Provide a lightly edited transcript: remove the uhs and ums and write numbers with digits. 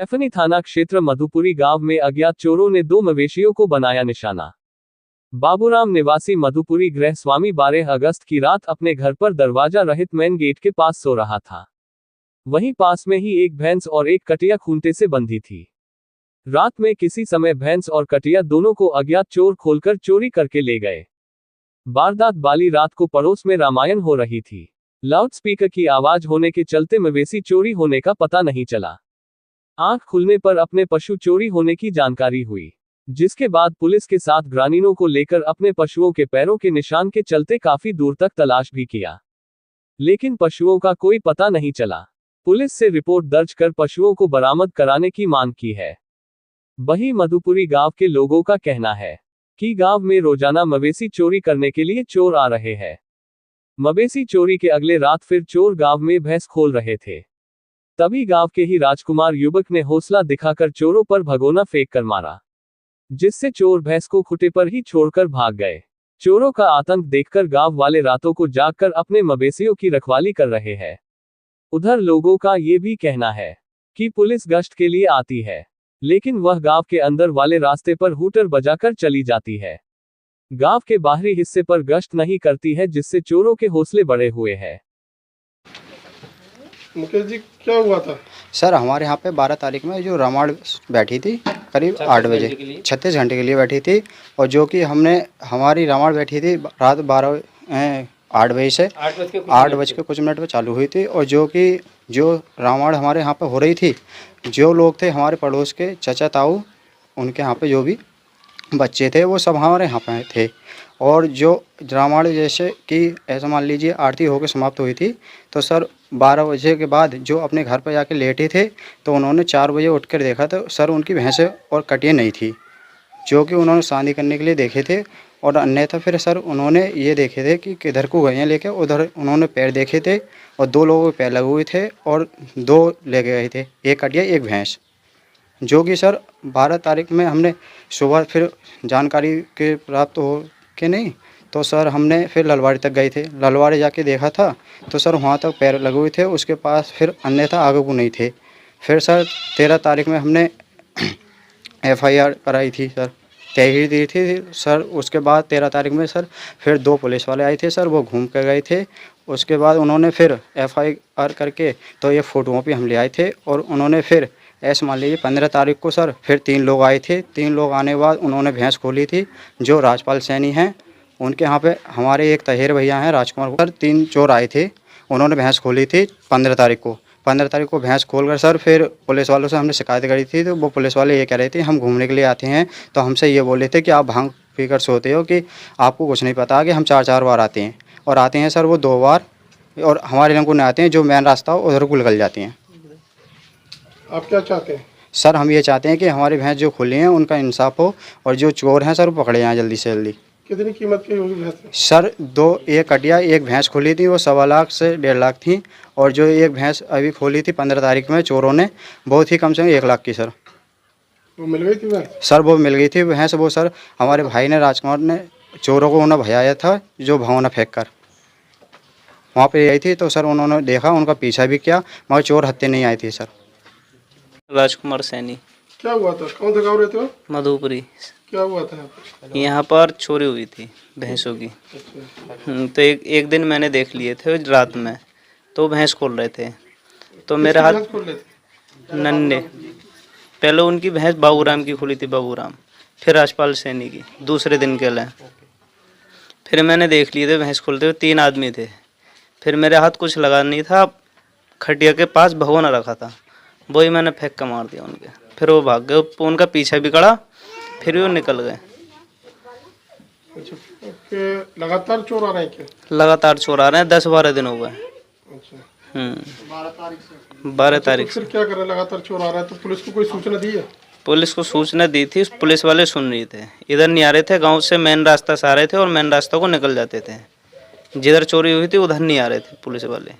सैफनी थाना क्षेत्र मधुपुरी गांव में अज्ञात चोरों ने 2 मवेशियों को बनाया निशाना। बाबूराम निवासी मधुपुरी गृह स्वामी 12 अगस्त की रात अपने घर पर दरवाजा रहित मेन गेट के पास सो रहा था। वहीं पास में ही एक भैंस और एक कटिया खूंटे से बंधी थी। रात में किसी समय भैंस और कटिया दोनों को अज्ञात चोर खोलकर चोरी करके ले गए। वारदात वाली रात को पड़ोस में रामायण हो रही थी। लाउडस्पीकर की आवाज होने के चलते मवेशी चोरी होने का पता नहीं चला। आंख खुलने पर अपने पशु चोरी होने की जानकारी हुई, जिसके बाद पुलिस के साथ ग्रामीणों को लेकर अपने पशुओं के पैरों के निशान के चलते काफी दूर तक तलाश भी किया, लेकिन पशुओं का कोई पता नहीं चला। पुलिस से रिपोर्ट दर्ज कर पशुओं को बरामद कराने की मांग की है। वहीं मधुपुरी गांव के लोगों का कहना है कि गांव में रोजाना मवेशी चोरी करने के लिए चोर आ रहे हैं। मवेशी चोरी के अगले रात फिर चोर गांव में भैंस खोल रहे थे। तभी गांव के ही राजकुमार युवक ने हौसला दिखाकर चोरों पर भगोना फेंक कर मारा, जिससे चोर भैंस को खुटे पर ही छोड़कर भाग गए। चोरों का आतंक देखकर गांव वाले रातों को जागकर अपने मवेशियों की रखवाली कर रहे हैं। उधर लोगों का ये भी कहना है कि पुलिस गश्त के लिए आती है, लेकिन वह गांव के अंदर वाले रास्ते पर हूटर बजाकर चली जाती है। गांव के बाहरी हिस्से पर गश्त नहीं करती है, जिससे चोरों के हौसले बढ़े हुए हैं। मुकेश जी, क्या हुआ था? सर, हमारे यहाँ पे 12 तारीख में जो रामायण बैठी थी करीब 8 बजे, 36 घंटे के लिए बैठी थी। और जो कि हमारी रामायण बैठी थी रात 8 बजे से 8 बज के कुछ मिनट पे चालू हुई थी। और जो रामायण हमारे यहाँ पे हो रही थी, जो लोग थे हमारे पड़ोस के चाचा ताऊ, उनके यहाँ पे जो भी बच्चे थे वो सब हमारे यहाँ पे थे। और जो रामायण जैसे कि ऐसा मान लीजिए आरती होकर समाप्त हुई थी, तो सर 12 बजे के बाद जो अपने घर पर जाके लेटे थे, तो उन्होंने 4 बजे उठकर देखा तो सर उनकी भैंसें और कटिया नहीं थी, जो कि उन्होंने शादी करने के लिए देखे थे। और अन्यथा फिर सर उन्होंने ये देखे थे कि किधर को गए हैं लेके, उधर उन्होंने पैर देखे थे और 2 लोगों के पैर लगे हुए थे और 2 लेके गए थे, एक कटिया एक भैंस। जो कि सर 12 तारीख में हमने सुबह फिर जानकारी के प्राप्त हो के नहीं, तो सर हमने फिर ललवाड़ी तक गए थे। ललवाड़ी जाके देखा था तो सर वहाँ तक पैर लगे हुए थे, उसके पास फिर अन्यथा आगे को नहीं थे। फिर सर 13 तारीख में हमने FIR कराई थी सर, तहरीर दी थी सर। उसके बाद 13 तारीख में सर फिर 2 पुलिस वाले आए थे सर, वो घूम कर गए थे। उसके बाद उन्होंने फिर FIR करके तो ये फ़ोटोओं पे हम ले आए थे। और उन्होंने फिर ऐसे मान लीजिए 15 तारीख को सर फिर 3 लोग आए थे। 3 लोग आने के बाद उन्होंने भैंस खोली थी, जो राजपाल सैनी हैं उनके यहाँ पे हमारे एक तहेर भैया हैं राजकुमार सर। 3 चोर आए थे, उन्होंने भैंस खोली थी 15 तारीख को। 15 तारीख को भैंस खोलकर सर फिर पुलिस वालों से हमने शिकायत करी थी, तो वो पुलिस वाले ये कह रहे थे हम घूमने के लिए आते हैं, तो हमसे ये बोल रहे थे कि आप भांग पीकर सोते हो कि आपको कुछ नहीं पता कि हम 4-4 बार आते हैं। और आते हैं सर वो 2 बार, और हमारे रंग को नहीं आते हैं, जो मेन रास्ता हो उधर को निकल जाती हैं। आप क्या चाहते हैं? सर हम ये चाहते हैं कि हमारी भैंस जो खुली हैं उनका इंसाफ हो, और जो चोर हैं सर वो पकड़े जाएं जल्दी से जल्दी। कितनी कीमत की होगी भैंस? सर एक कटिया एक भैंस खोली थी, वो 1.25 लाख से 1.5 लाख थी। और जो एक भैंस अभी खोली थी 15 तारीख में चोरों ने, बहुत ही कम से कम 1 लाख की सर। वो मिल गई थी भैंस? सर वो मिल गई थी भैंस। वो सर हमारे भाई ने राजकुमार ने चोरों को उन्हें भगाया था, जो भगोना फेंक कर वहाँ पे आई थी। तो सर उन्होंने देखा, उनका पीछा भी किया, मगर चोर हत्या नहीं आई थी सर। राजकुमार सैनी। क्या हुआ था? कौन से गाँव रहते हो? मधुपुरी। क्या हुआ था यहाँ पर चोरी हुई थी भैंसों की। तो एक दिन मैंने देख लिए थे रात में, तो भैंस खोल रहे थे, तो मेरे हाथ नन्हे। पहले उनकी भैंस बाबूराम की खुली थी, बाबूराम, फिर राजपाल सैनी की दूसरे दिन के लिए। फिर मैंने देख लिए थे भैंस खोलते हुए, 3 आदमी थे। फिर मेरे हाथ कुछ लगा नहीं था, खटिया के पास भगोना रखा था, वही मैंने फेंक कर मार दिया उनके। फिर वो भाग गए, उनका पीछा भी करा, फिर वो निकल गए। लगातार चोर आ रहे हैं क्या? लगातार चोर आ रहे हैं, 10-12 दिन हो गए। 12 तारीख से। फिर क्या कर रहे हैं? लगातार चोर आ रहा है तो पुलिस को कोई सूचना दी है? पुलिस को सूचना दी थी, पुलिस वाले सुन रहे थे। इधर नहीं आ रहे थे, गांव से मेन रास्ता से आ रहे थे और मेन रास्ता को निकल जाते थे। जिधर चोरी हुई थी उधर नहीं आ रहे थे पुलिस वाले।